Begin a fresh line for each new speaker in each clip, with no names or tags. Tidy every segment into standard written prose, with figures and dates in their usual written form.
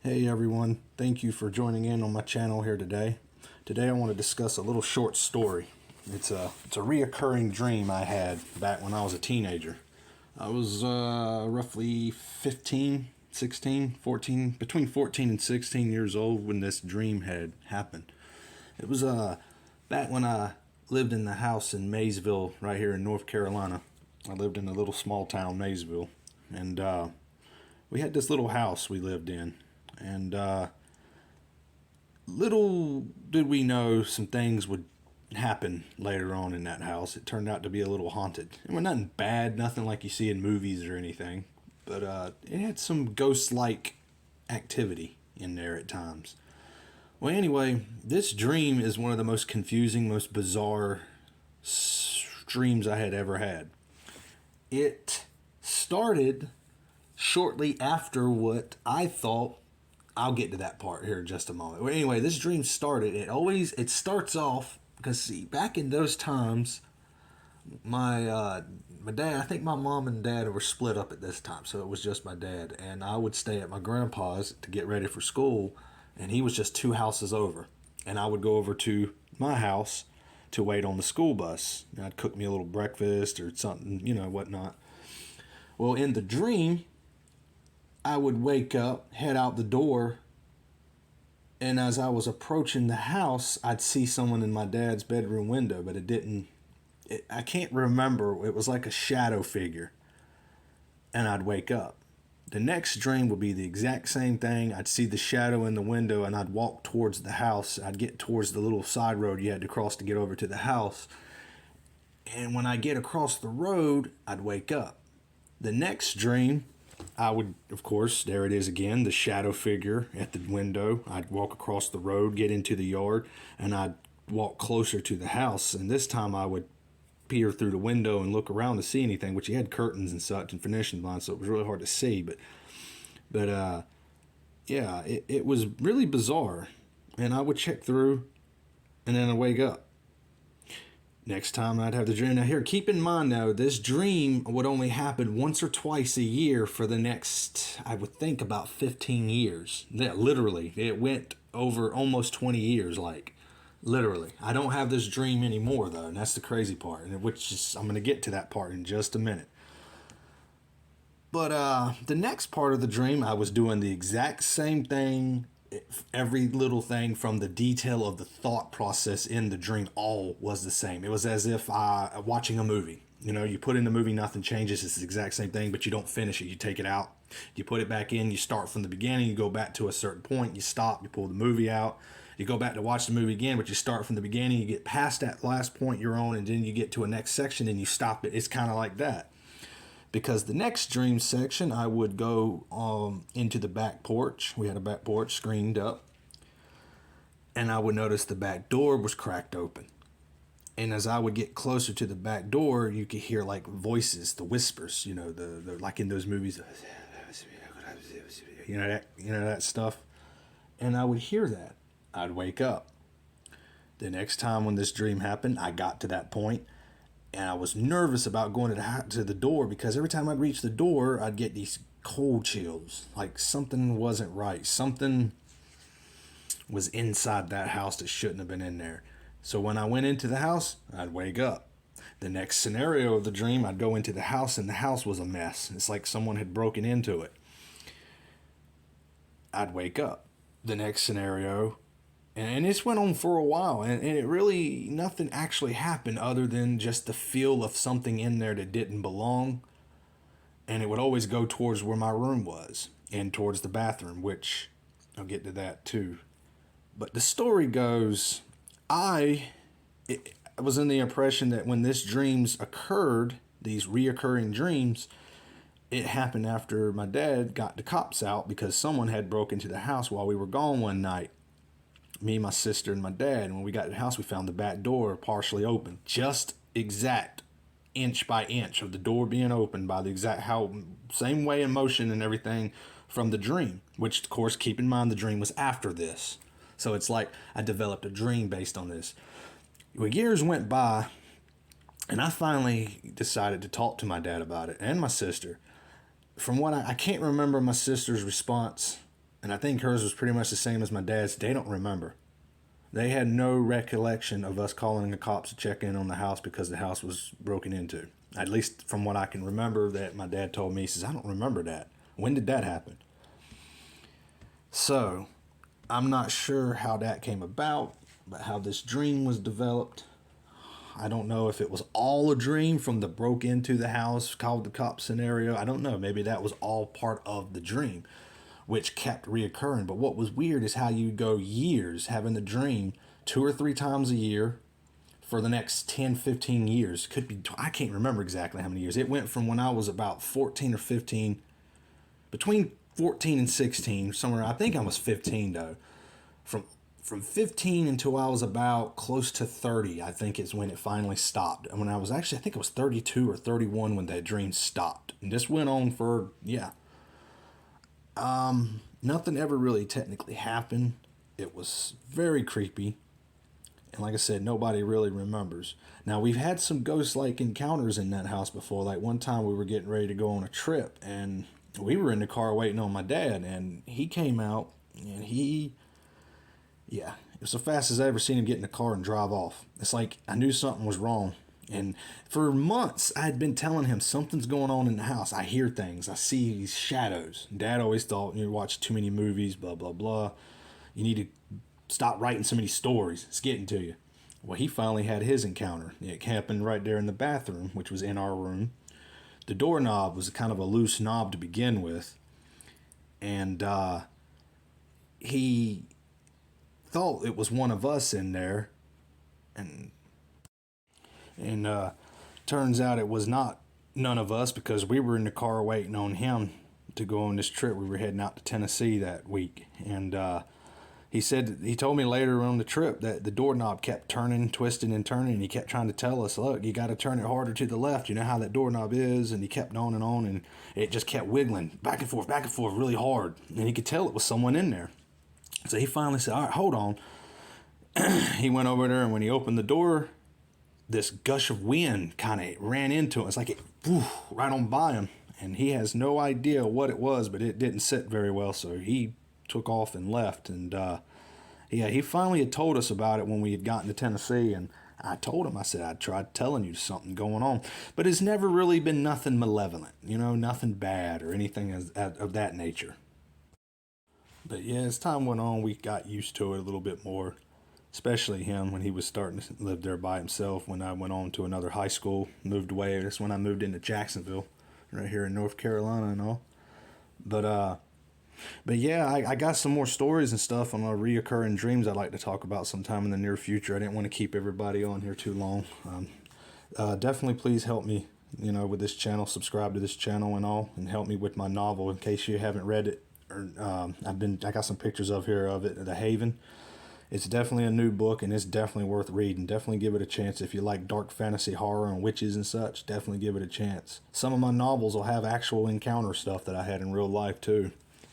Hey everyone, thank you for joining in on my channel here today. Today I want to discuss a little short story. It's a reoccurring dream I had back when I was a teenager. I was roughly 15, 16, 14, between 14 and 16 years old when this dream had happened. It was back when I lived in the house in Maysville right here in North Carolina. I lived in a little small town, Maysville, and we had this little house we lived in. And little did we know some things would happen later on in that house. It turned out to be a little haunted. It was nothing bad, nothing like you see in movies or anything, but it had some ghost-like activity in there at times. Well, anyway, this dream is one of the most confusing, most bizarre dreams I had ever had. It started shortly after what I thought. I'll get to that part here in just a moment. Well, anyway, this dream started. It starts off because see, back in those times, my dad. I think my mom and dad were split up at this time, so it was just my dad, and I would stay at my grandpa's to get ready for school, and he was just 2 houses over, and I would go over to my house to wait on the school bus. And I'd cook me a little breakfast or something, whatnot. Well, in the dream, I would wake up, head out the door, and as I was approaching the house, I'd see someone in my dad's bedroom window, but I can't remember. It was like a shadow figure, and I'd wake up. The next dream would be the exact same thing. I'd see the shadow in the window, and I'd walk towards the house. I'd get towards the little side road you had to cross to get over to the house. And when I get across the road, I'd wake up. The next dream, I would, of course, there it is again, the shadow figure at the window. I'd walk across the road, get into the yard, and I'd walk closer to the house. And this time I would peer through the window and look around to see anything, which he had curtains and such and finishing blinds, so it was really hard to see. But yeah, it was really bizarre. And I would check through, and then I'd wake up. Next time I'd have the dream. Now here, keep in mind though, this dream would only happen once or twice a year for the next, I would think, about 15 years. Yeah, literally. It went over almost 20 years, like, literally. I don't have this dream anymore though, and that's the crazy part, and which is, I'm going to get to that part in just a minute. But the next part of the dream, I was doing the exact same thing. Every little thing from the detail of the thought process in the dream all was the same. It was as if watching a movie. You put in the movie, nothing changes. It's the exact same thing, but you don't finish it. You take it out, you put it back in, you start from the beginning, you go back to a certain point, you stop, you pull the movie out, you go back to watch the movie again, but you start from the beginning, you get past that last point you're on, and then you get to a next section and you stop it. It's kind of like that. Because the next dream section, I would go into the back porch. We had a back porch screened up. And I would notice the back door was cracked open. And as I would get closer to the back door, you could hear like voices, the whispers, the like in those movies, that stuff. And I would hear that. I'd wake up. The next time when this dream happened, I got to that point. And I was nervous about going to the door because every time I'd reach the door, I'd get these cold chills. Like something wasn't right. Something was inside that house that shouldn't have been in there. So when I went into the house, I'd wake up. The next scenario of the dream, I'd go into the house and the house was a mess. It's like someone had broken into it. I'd wake up. The next scenario, and this went on for a while, and it really, nothing actually happened other than just the feel of something in there that didn't belong. And it would always go towards where my room was and towards the bathroom, which I'll get to that too. But the story goes, I was in the impression that when these dreams occurred, these reoccurring dreams, it happened after my dad got the cops out because someone had broken into the house while we were gone one night. Me, my sister, and my dad. And when we got to the house, we found the back door partially open. Just exact inch by inch of the door being opened by the exact same way in motion and everything from the dream. Which, of course, keep in mind the dream was after this. So it's like I developed a dream based on this. Well, years went by, and I finally decided to talk to my dad about it and my sister. From what I can't remember my sister's response And I think hers was pretty much the same as my dad's. They don't remember. They had no recollection of us calling the cops to check in on the house because the house was broken into. At least from what I can remember that my dad told me, he says, I don't remember that. When did that happen? So, I'm not sure how that came about, but how this dream was developed. I don't know if it was all a dream from the broke into the house, called the cops scenario. I don't know. Maybe that was all part of the dream, which kept reoccurring. But what was weird is how you go years having the dream 2 or 3 times a year for the next 10, 15 years. Could be, I can't remember exactly how many years. It went from when I was about 14 or 15, between 14 and 16, somewhere. I think I was 15 though. From 15 until I was about close to 30, I think is when it finally stopped. And when I was actually, I think it was 32 or 31 when that dream stopped. And this went on for, yeah. Nothing ever really technically happened. It was very creepy. And like I said, nobody really remembers. Now, we've had some ghost-like encounters in that house before. Like one time we were getting ready to go on a trip, and we were in the car waiting on my dad, and he came out, and yeah, it was the fastest I ever seen him get in the car and drive off. It's like I knew something was wrong. And for months, I had been telling him something's going on in the house. I hear things. I see these shadows. Dad always thought, you watch too many movies, blah, blah, blah. You need to stop writing so many stories. It's getting to you. Well, he finally had his encounter. It happened right there in the bathroom, which was in our room. The doorknob was kind of a loose knob to begin with. And he thought it was one of us in there. And turns out it was not none of us, because we were in the car waiting on him to go on this trip. We were heading out to Tennessee that week. And he told me later on the trip that the doorknob kept turning, twisting and turning. And he kept trying to tell us, look, you got to turn it harder to the left. You know how that doorknob is. And he kept on. And it just kept wiggling back and forth really hard. And he could tell it was someone in there. So he finally said, all right, hold on. He went over there, and when he opened the door, this gush of wind kind of ran into him. It's like it right on by him. And he has no idea what it was, but it didn't sit very well. So he took off and left. And he finally had told us about it when we had gotten to Tennessee. And I told him, I said, I tried telling you something going on. But it's never really been nothing malevolent, nothing bad or anything of that nature. But yeah, as time went on, we got used to it a little bit more. Especially him when he was starting to live there by himself. When I went on to another high school, moved away. That's when I moved into Jacksonville, right here in North Carolina and all. But yeah, I got some more stories and stuff on our reoccurring dreams I'd like to talk about sometime in the near future. I didn't want to keep everybody on here too long. Definitely please help me, with this channel. Subscribe to this channel and all, and help me with my novel in case you haven't read it. Or I got some pictures of it, The Haven. It's definitely a new book, and it's definitely worth reading. Definitely give it a chance. If you like dark fantasy horror and witches and such, definitely give it a chance. Some of my novels will have actual encounter stuff that I had in real life too.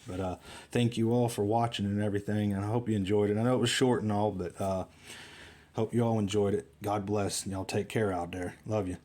But thank you all for watching and everything, and I hope you enjoyed it. I know it was short and all, but hope you all enjoyed it. God bless, and y'all take care out there. Love you.